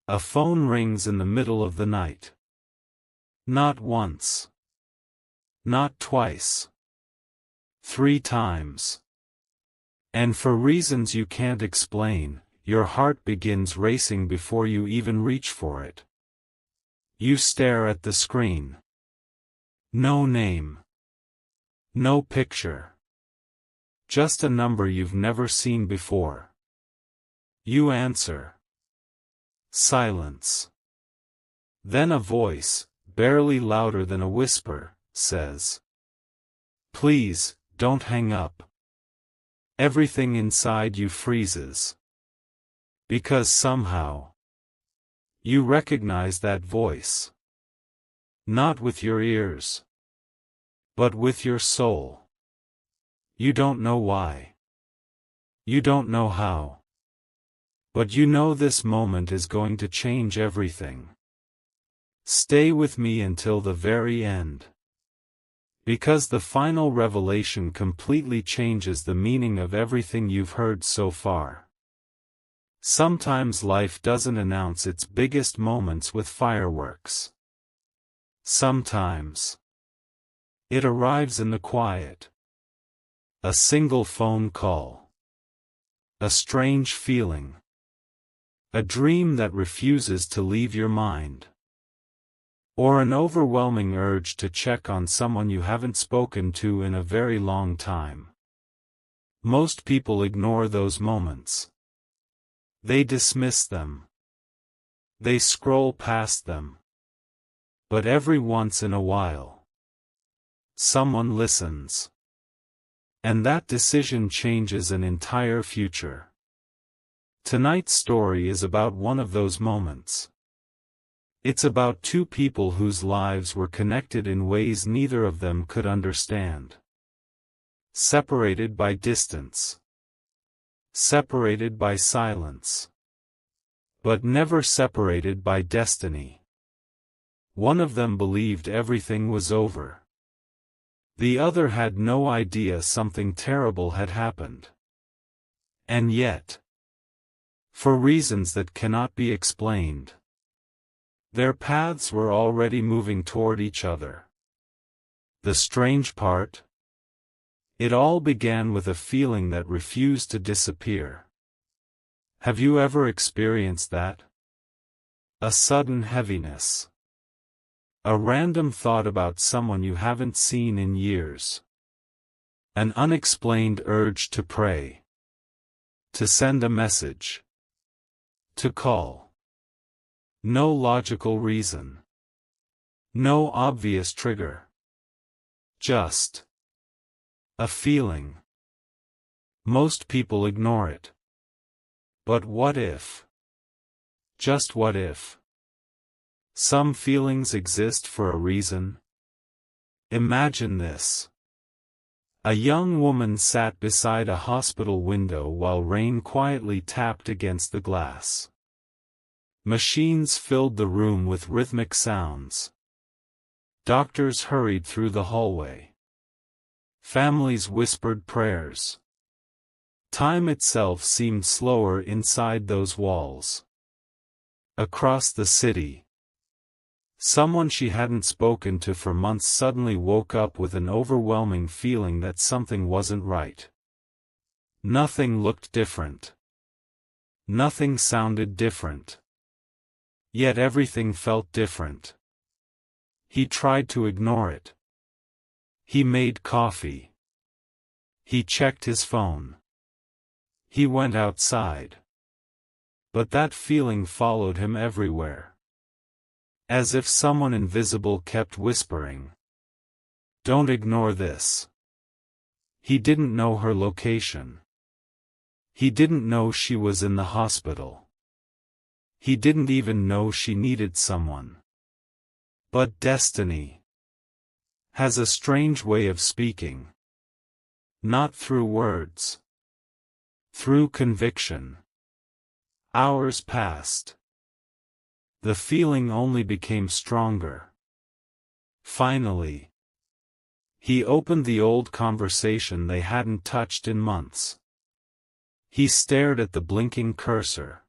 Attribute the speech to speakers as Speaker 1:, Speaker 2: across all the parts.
Speaker 1: A phone rings in the middle of the night. Not once. Not twice. 3 times. And for reasons you can't explain, your heart begins racing before you even reach for it. You stare at the screen. No name. No picture. Just a number you've never seen before. You answer. Silence. Then a voice, barely louder than a whisper, says, "Please, don't hang up." Everything inside you freezes. Because somehow, you recognize that voice. Not with your ears, but with your soul. You don't know why. You don't know how. But you know this moment is going to change everything. Stay with me until the very end. Because the final revelation completely changes the meaning of everything you've heard so far. Sometimes life doesn't announce its biggest moments with fireworks. Sometimes it arrives in the quiet. A single phone call. A strange feeling. A dream that refuses to leave your mind. Or an overwhelming urge to check on someone you haven't spoken to in a very long time. Most people ignore those moments. They dismiss them. They scroll past them. But every once in a while, someone listens. And that decision changes an entire future. Tonight's story is about one of those moments. It's about 2 people whose lives were connected in ways neither of them could understand. Separated by distance. Separated by silence. But never separated by destiny. One of them believed everything was over. The other had no idea something terrible had happened. And yet, for reasons that cannot be explained, their paths were already moving toward each other. The strange part? It all began with a feeling that refused to disappear. Have you ever experienced that? A sudden heaviness. A random thought about someone you haven't seen in years. An unexplained urge to pray. To send a message. To call. No logical reason. No obvious trigger. Just a feeling. Most people ignore it. But what if? Just what if? Some feelings exist for a reason. Imagine this. A young woman sat beside a hospital window while rain quietly tapped against the glass. Machines filled the room with rhythmic sounds. Doctors hurried through the hallway. Families whispered prayers. Time itself seemed slower inside those walls. Across the city, someone she hadn't spoken to for months suddenly woke up with an overwhelming feeling that something wasn't right. Nothing looked different. Nothing sounded different. Yet everything felt different. He tried to ignore it. He made coffee. He checked his phone. He went outside. But that feeling followed him everywhere. As if someone invisible kept whispering, "Don't ignore this." He didn't know her location. He didn't know she was in the hospital. He didn't even know she needed someone. But destiny has a strange way of speaking. Not through words. Through conviction. Hours passed. The feeling only became stronger. Finally, he opened the old conversation they hadn't touched in months. He stared at the blinking cursor.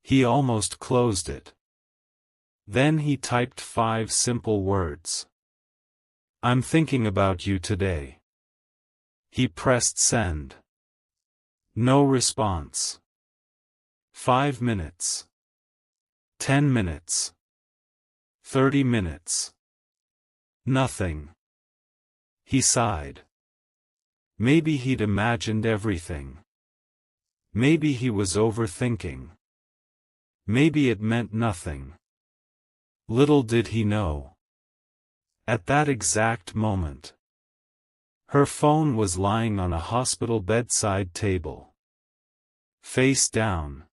Speaker 1: He almost closed it. Then he typed 5 simple words. "I'm thinking about you today." He pressed send. No response. 5 minutes. 10 minutes. 30 minutes. Nothing. He sighed. Maybe he'd imagined everything. Maybe he was overthinking. Maybe it meant nothing. Little did he know. At that exact moment, her phone was lying on a hospital bedside table. Face down.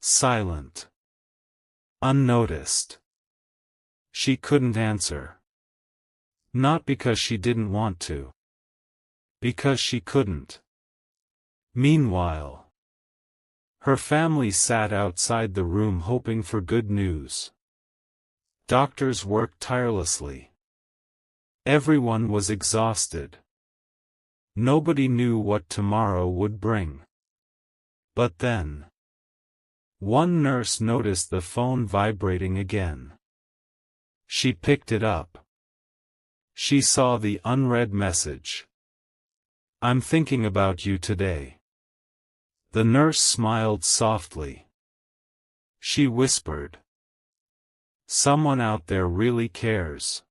Speaker 1: Silent. Unnoticed. She couldn't answer. Not because she didn't want to. Because she couldn't. Meanwhile, her family sat outside the room hoping for good news. Doctors worked tirelessly. Everyone was exhausted. Nobody knew what tomorrow would bring. But then, one nurse noticed the phone vibrating again. She picked it up. She saw the unread message. "I'm thinking about you today." The nurse smiled softly. She whispered, "Someone out there really cares."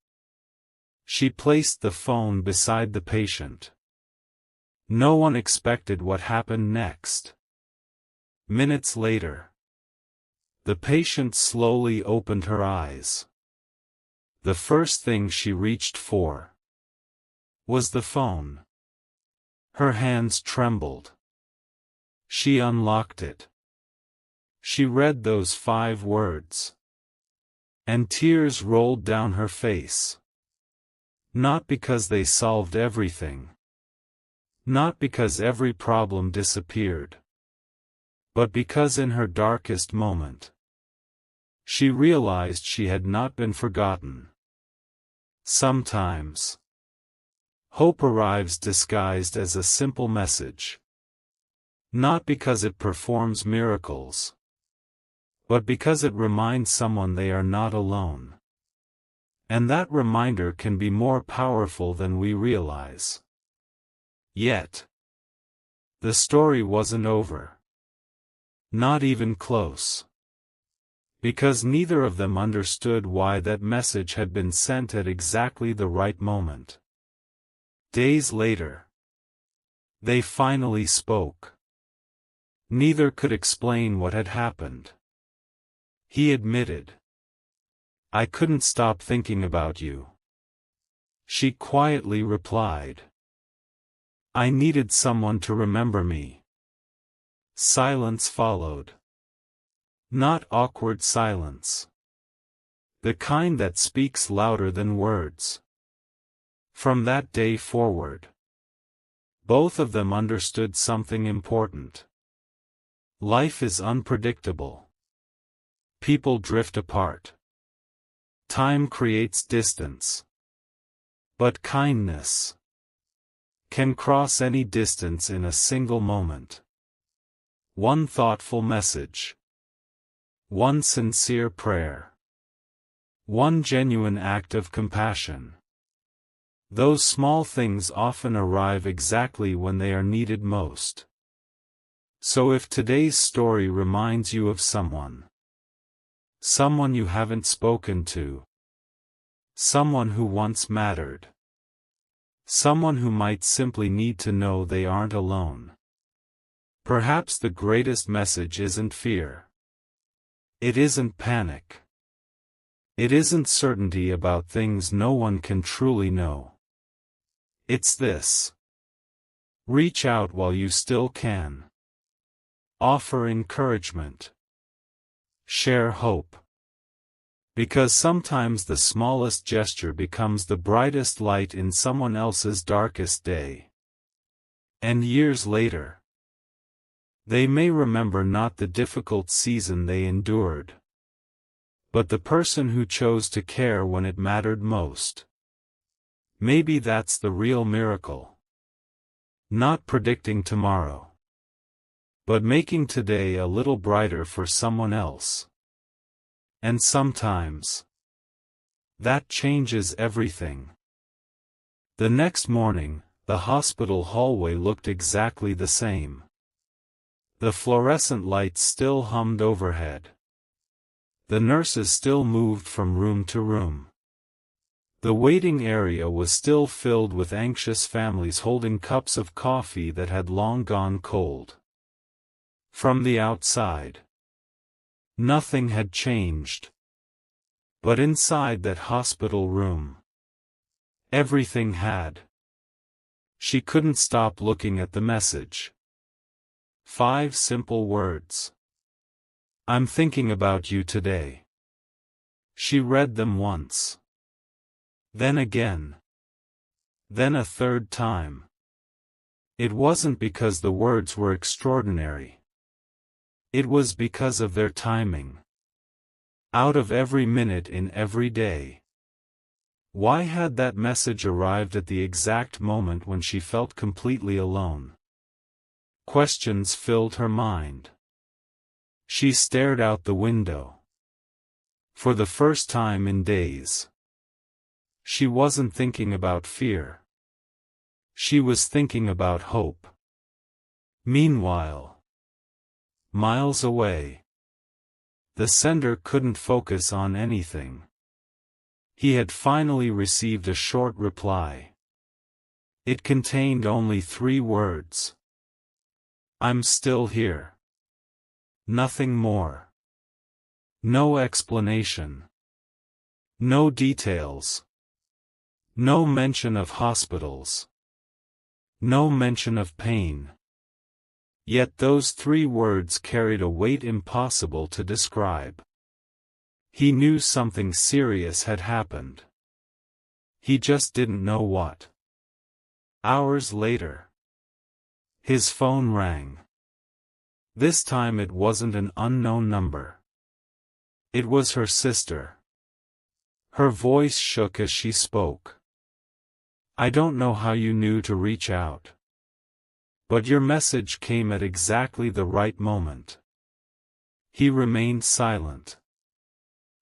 Speaker 1: She placed the phone beside the patient. No one expected what happened next. Minutes later, the patient slowly opened her eyes. The first thing she reached for was the phone. Her hands trembled. She unlocked it. She read those 5 words. And tears rolled down her face. Not because they solved everything. Not because every problem disappeared. But because in her darkest moment, she realized she had not been forgotten. Sometimes, hope arrives disguised as a simple message. Not because it performs miracles, but because it reminds someone they are not alone. And that reminder can be more powerful than we realize. Yet, the story wasn't over. Not even close. Because neither of them understood why that message had been sent at exactly the right moment. Days later, they finally spoke. Neither could explain what had happened. He admitted, "I couldn't stop thinking about you." She quietly replied, "I needed someone to remember me." Silence followed. Not awkward silence. The kind that speaks louder than words. From that day forward, both of them understood something important. Life is unpredictable. People drift apart. Time creates distance. But kindness can cross any distance in a single moment. One thoughtful message. One sincere prayer. One genuine act of compassion. Those small things often arrive exactly when they are needed most. So if today's story reminds you of someone you haven't spoken to, someone who once mattered, someone who might simply need to know they aren't alone, perhaps the greatest message isn't fear. It isn't panic. It isn't certainty about things no one can truly know. It's this. Reach out while you still can. Offer encouragement. Share hope. Because sometimes the smallest gesture becomes the brightest light in someone else's darkest day. And years later, they may remember not the difficult season they endured, but the person who chose to care when it mattered most. Maybe that's the real miracle. Not predicting tomorrow, but making today a little brighter for someone else. And sometimes, that changes everything. The next morning, the hospital hallway looked exactly the same. The fluorescent lights still hummed overhead. The nurses still moved from room to room. The waiting area was still filled with anxious families holding cups of coffee that had long gone cold. From the outside, nothing had changed. But inside that hospital room, everything had. She couldn't stop looking at the message. 5 simple words. I'm thinking about you today. She read them once. Then again. Then a third time. It wasn't because the words were extraordinary. It was because of their timing. Out of every minute in every day. Why had that message arrived at the exact moment when she felt completely alone? Questions filled her mind. She stared out the window. For the first time in days, she wasn't thinking about fear. She was thinking about hope. Meanwhile, miles away, the sender couldn't focus on anything. He had finally received a short reply. It contained only 3 words. I'm still here. Nothing more. No explanation. No details. No mention of hospitals. No mention of pain. Yet those 3 words carried a weight impossible to describe. He knew something serious had happened. He just didn't know what. Hours later, his phone rang. This time it wasn't an unknown number. It was her sister. Her voice shook as she spoke. I don't know how you knew to reach out. But your message came at exactly the right moment. He remained silent.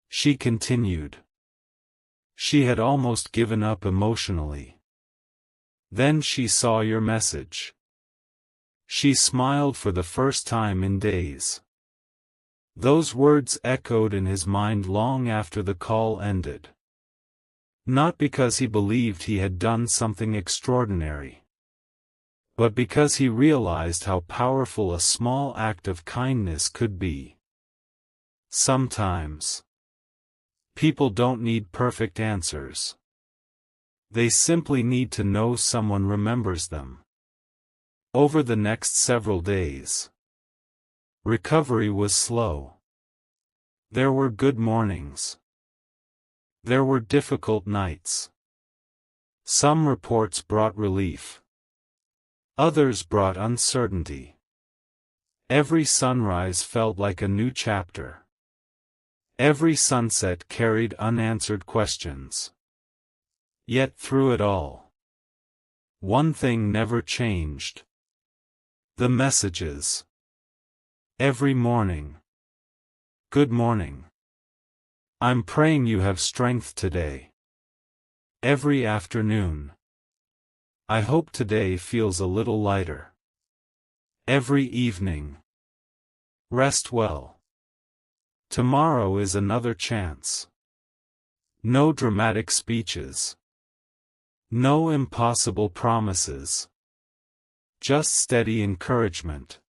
Speaker 1: She continued. She had almost given up emotionally. Then she saw your message. She smiled for the first time in days. Those words echoed in his mind long after the call ended. Not because he believed he had done something extraordinary, but because he realized how powerful a small act of kindness could be. Sometimes, people don't need perfect answers. They simply need to know someone remembers them. Over the next several days, recovery was slow. There were good mornings. There were difficult nights. Some reports brought relief. Others brought uncertainty. Every sunrise felt like a new chapter. Every sunset carried unanswered questions. Yet through it all, one thing never changed. The messages. Every morning. Good morning. I'm praying you have strength today. Every afternoon. I hope today feels a little lighter. Every evening. Rest well. Tomorrow is another chance. No dramatic speeches. No impossible promises. Just steady encouragement.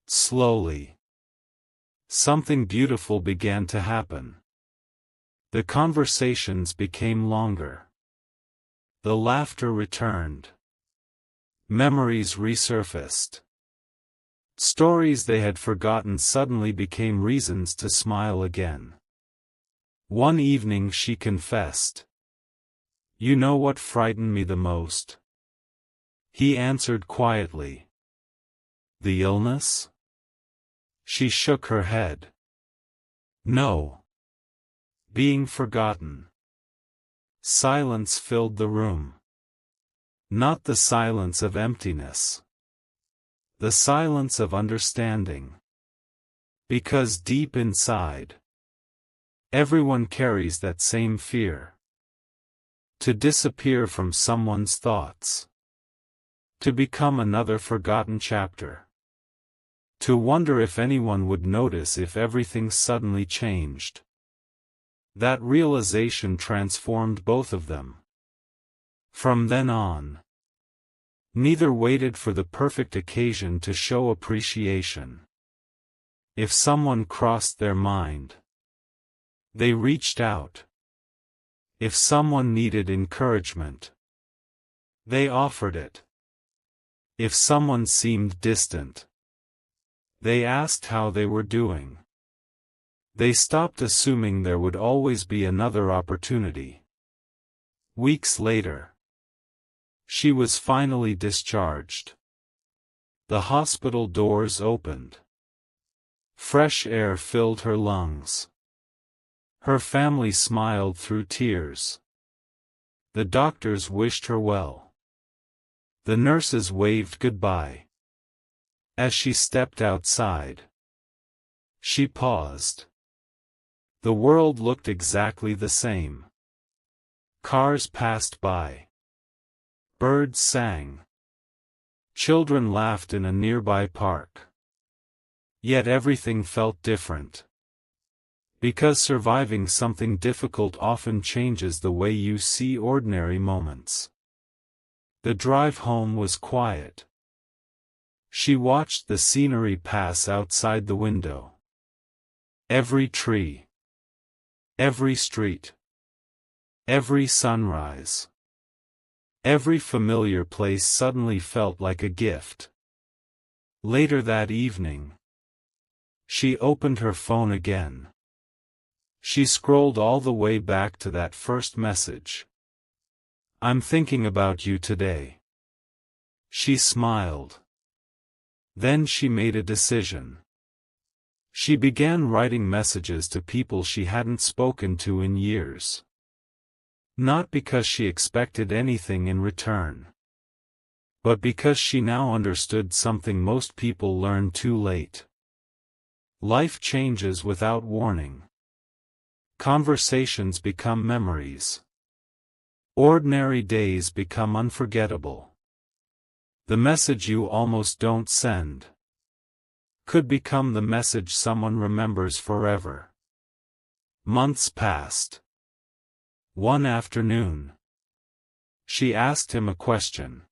Speaker 1: Slowly, something beautiful began to happen. The conversations became longer. The laughter returned. Memories resurfaced. Stories they had forgotten suddenly became reasons to smile again. One evening she confessed. You know what frightened me the most? He answered quietly. The illness? She shook her head. No. Being forgotten. Silence filled the room. Not the silence of emptiness. The silence of understanding. Because deep inside, everyone carries that same fear. To disappear from someone's thoughts. To become another forgotten chapter. To wonder if anyone would notice if everything suddenly changed. That realization transformed both of them. From then on, neither waited for the perfect occasion to show appreciation. If someone crossed their mind, they reached out. If someone needed encouragement, they offered it. If someone seemed distant, they asked how they were doing. They stopped assuming there would always be another opportunity. Weeks later, she was finally discharged. The hospital doors opened. Fresh air filled her lungs. Her family smiled through tears. The doctors wished her well. The nurses waved goodbye. As she stepped outside, she paused. The world looked exactly the same. Cars passed by. Birds sang. Children laughed in a nearby park. Yet everything felt different. Because surviving something difficult often changes the way you see ordinary moments. The drive home was quiet. She watched the scenery pass outside the window. Every tree. Every street. Every sunrise. Every familiar place suddenly felt like a gift. Later that evening, she opened her phone again. She scrolled all the way back to that first message. "I'm thinking about you today." She smiled. Then she made a decision. She began writing messages to people she hadn't spoken to in years. Not because she expected anything in return, but because she now understood something most people learn too late. Life changes without warning. Conversations become memories. Ordinary days become unforgettable. The message you almost don't send could become the message someone remembers forever. Months passed. One afternoon, she asked him a question.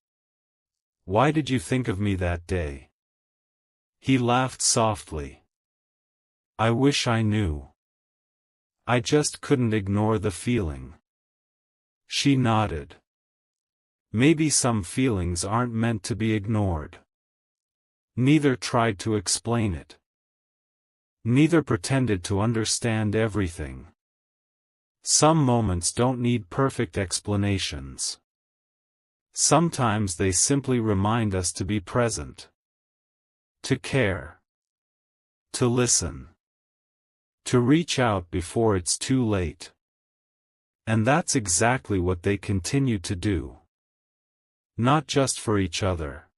Speaker 1: "Why did you think of me that day?" He laughed softly. "I wish I knew. I just couldn't ignore the feeling." She nodded. Maybe some feelings aren't meant to be ignored. Neither tried to explain it. Neither pretended to understand everything. Some moments don't need perfect explanations. Sometimes they simply remind us to be present. To care. To listen. To reach out before it's too late. And that's exactly what they continue to do. Not just for each other,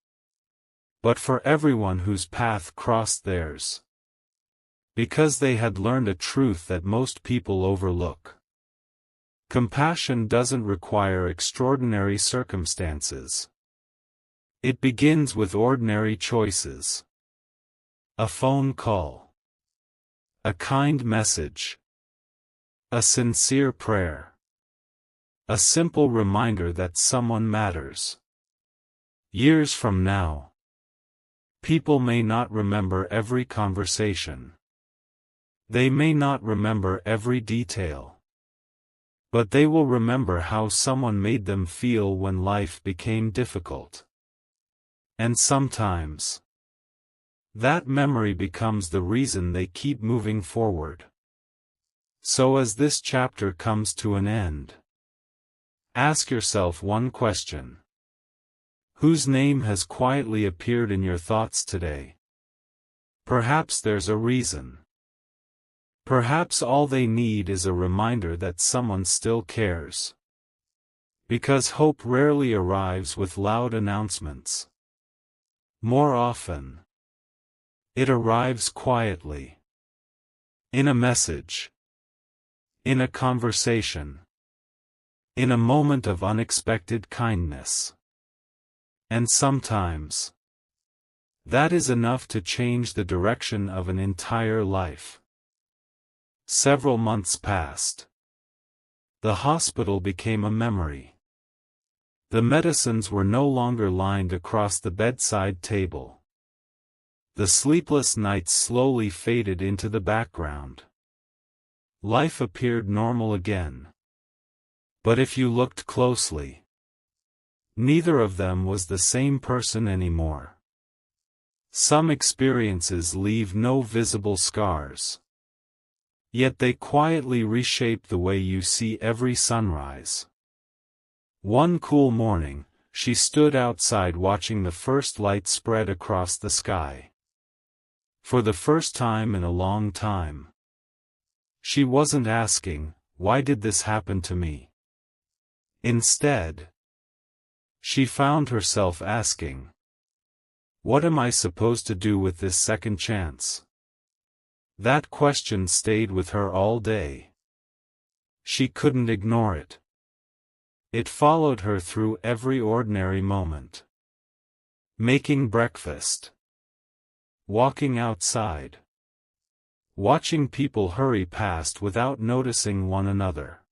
Speaker 1: but for everyone whose path crossed theirs. Because they had learned a truth that most people overlook. Compassion doesn't require extraordinary circumstances. It begins with ordinary choices. A phone call. A kind message. A sincere prayer. A simple reminder that someone matters. Years from now, people may not remember every conversation. They may not remember every detail. But they will remember how someone made them feel when life became difficult. And sometimes, that memory becomes the reason they keep moving forward. So as this chapter comes to an end, ask yourself one question. Whose name has quietly appeared in your thoughts today? Perhaps there's a reason. Perhaps all they need is a reminder that someone still cares. Because hope rarely arrives with loud announcements. More often, it arrives quietly. In a message. In a conversation. In a moment of unexpected kindness. And sometimes, that is enough to change the direction of an entire life. Several months passed. The hospital became a memory. The medicines were no longer lined across the bedside table. The sleepless nights slowly faded into the background. Life appeared normal again. But if you looked closely, neither of them was the same person anymore. Some experiences leave no visible scars. Yet they quietly reshape the way you see every sunrise. One cool morning, she stood outside watching the first light spread across the sky. For the first time in a long time. She wasn't asking, "Why did this happen to me?" Instead, she found herself asking, "What am I supposed to do with this second chance?" That question stayed with her all day. She couldn't ignore it. It followed her through every ordinary moment. Making breakfast. Walking outside. Watching people hurry past without noticing one another.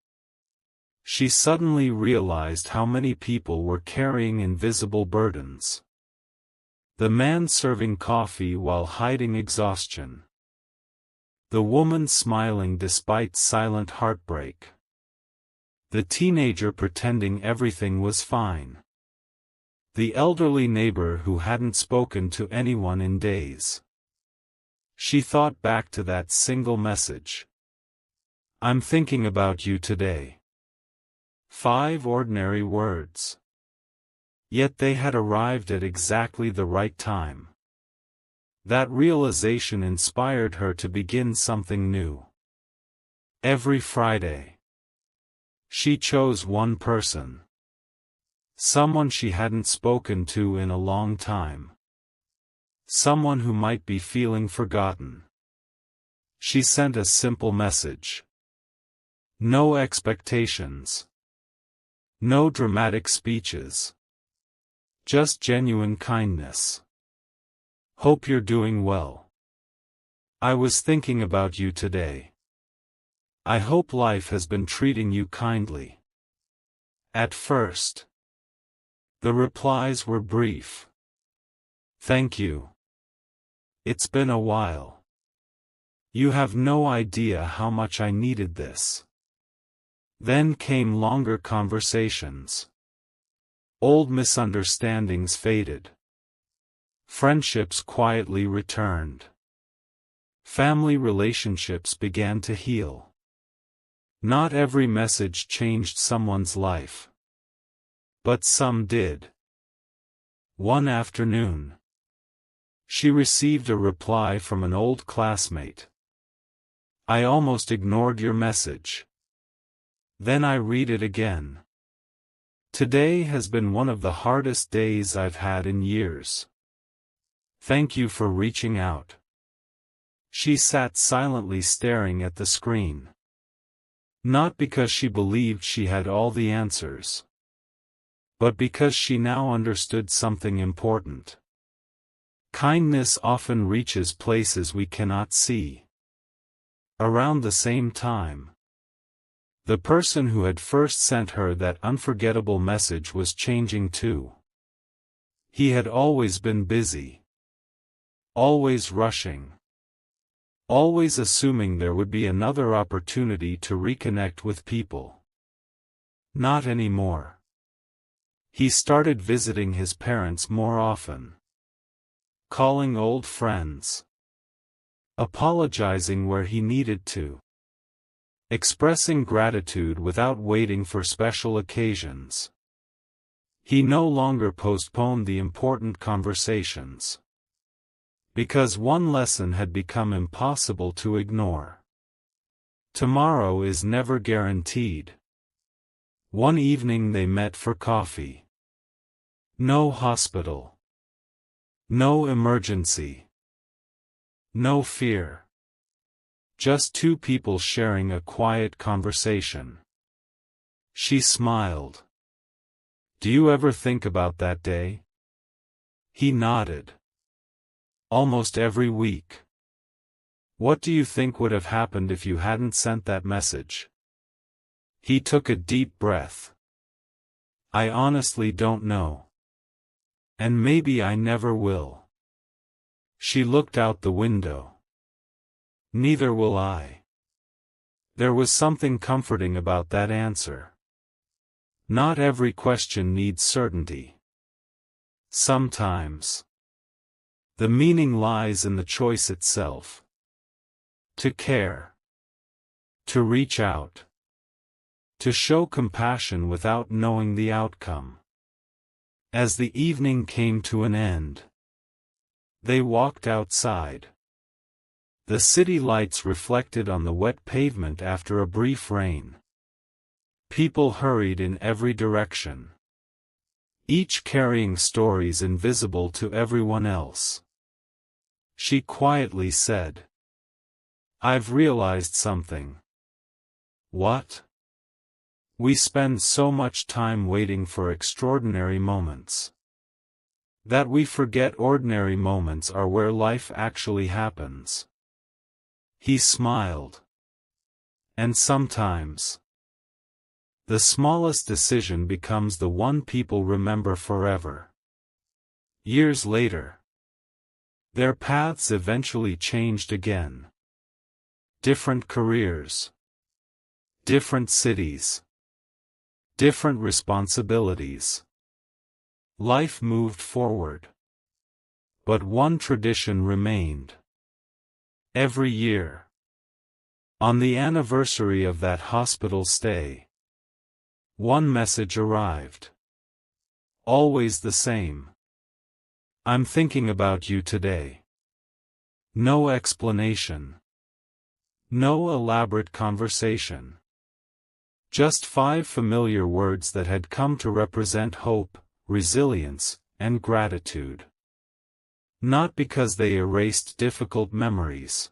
Speaker 1: She suddenly realized how many people were carrying invisible burdens. The man serving coffee while hiding exhaustion. The woman smiling despite silent heartbreak. The teenager pretending everything was fine. The elderly neighbor who hadn't spoken to anyone in days. She thought back to that single message. "I'm thinking about you today." 5 ordinary words. Yet they had arrived at exactly the right time. That realization inspired her to begin something new. Every Friday, she chose one person. Someone she hadn't spoken to in a long time. Someone who might be feeling forgotten. She sent a simple message. No expectations. No dramatic speeches. Just genuine kindness. "Hope you're doing well. I was thinking about you today. I hope life has been treating you kindly." At first, the replies were brief. "Thank you. It's been a while. You have no idea how much I needed this." Then came longer conversations. Old misunderstandings faded. Friendships quietly returned. Family relationships began to heal. Not every message changed someone's life. But some did. One afternoon, she received a reply from an old classmate. "I almost ignored your message. Then I read it again. Today has been one of the hardest days I've had in years. Thank you for reaching out." She sat silently staring at the screen. Not because she believed she had all the answers, but because she now understood something important. Kindness often reaches places we cannot see. Around the same time, the person who had first sent her that unforgettable message was changing too. He had always been busy. Always rushing. Always assuming there would be another opportunity to reconnect with people. Not anymore. He started visiting his parents more often. Calling old friends. Apologizing where he needed to. Expressing gratitude without waiting for special occasions. He no longer postponed the important conversations. Because one lesson had become impossible to ignore. Tomorrow is never guaranteed. One evening they met for coffee. No hospital. No emergency. No fear. Just two people sharing a quiet conversation. She smiled. Do you ever think about that day? He nodded. Almost every week. What do you think would have happened if you hadn't sent that message? He took a deep breath. I honestly don't know. And maybe I never will. She looked out the window. Neither will I. There was something comforting about that answer. Not every question needs certainty. Sometimes the meaning lies in the choice itself. To care. To reach out. To show compassion without knowing the outcome. As the evening came to an end, they walked outside. The city lights reflected on the wet pavement after a brief rain. People hurried in every direction, each carrying stories invisible to everyone else. She quietly said, I've realized something. What? We spend so much time waiting for extraordinary moments, that we forget ordinary moments are where life actually happens. He smiled. And sometimes, the smallest decision becomes the one people remember forever. Years later, their paths eventually changed again. Different careers. Different cities. Different responsibilities. Life moved forward. But one tradition remained. Every year, on the anniversary of that hospital stay, one message arrived. Always the same. I'm thinking about you today. No explanation. No elaborate conversation. Just 5 familiar words that had come to represent hope, resilience, and gratitude. Not because they erased difficult memories,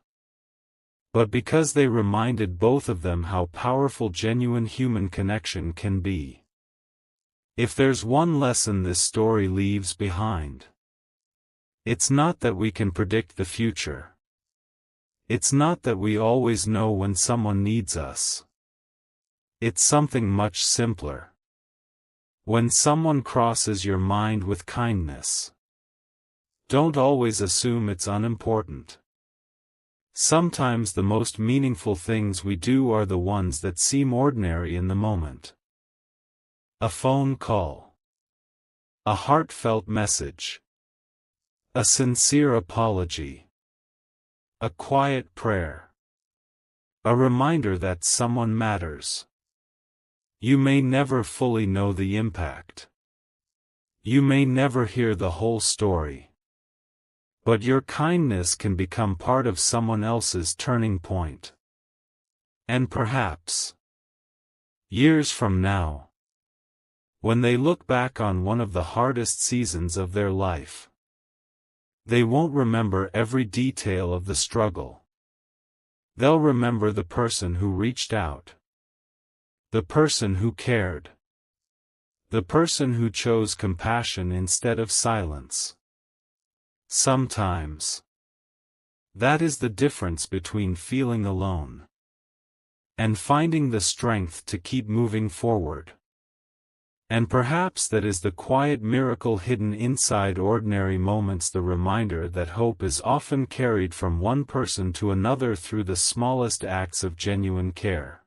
Speaker 1: but because they reminded both of them how powerful genuine human connection can be. If there's one lesson this story leaves behind, it's not that we can predict the future. It's not that we always know when someone needs us. It's something much simpler. When someone crosses your mind with kindness, don't always assume it's unimportant. Sometimes the most meaningful things we do are the ones that seem ordinary in the moment. A phone call. A heartfelt message. A sincere apology. A quiet prayer. A reminder that someone matters. You may never fully know the impact. You may never hear the whole story. But your kindness can become part of someone else's turning point. And perhaps, years from now, when they look back on one of the hardest seasons of their life, they won't remember every detail of the struggle. They'll remember the person who reached out. The person who cared. The person who chose compassion instead of silence. Sometimes, that is the difference between feeling alone and finding the strength to keep moving forward. And perhaps that is the quiet miracle hidden inside ordinary moments, the reminder that hope is often carried from one person to another through the smallest acts of genuine care.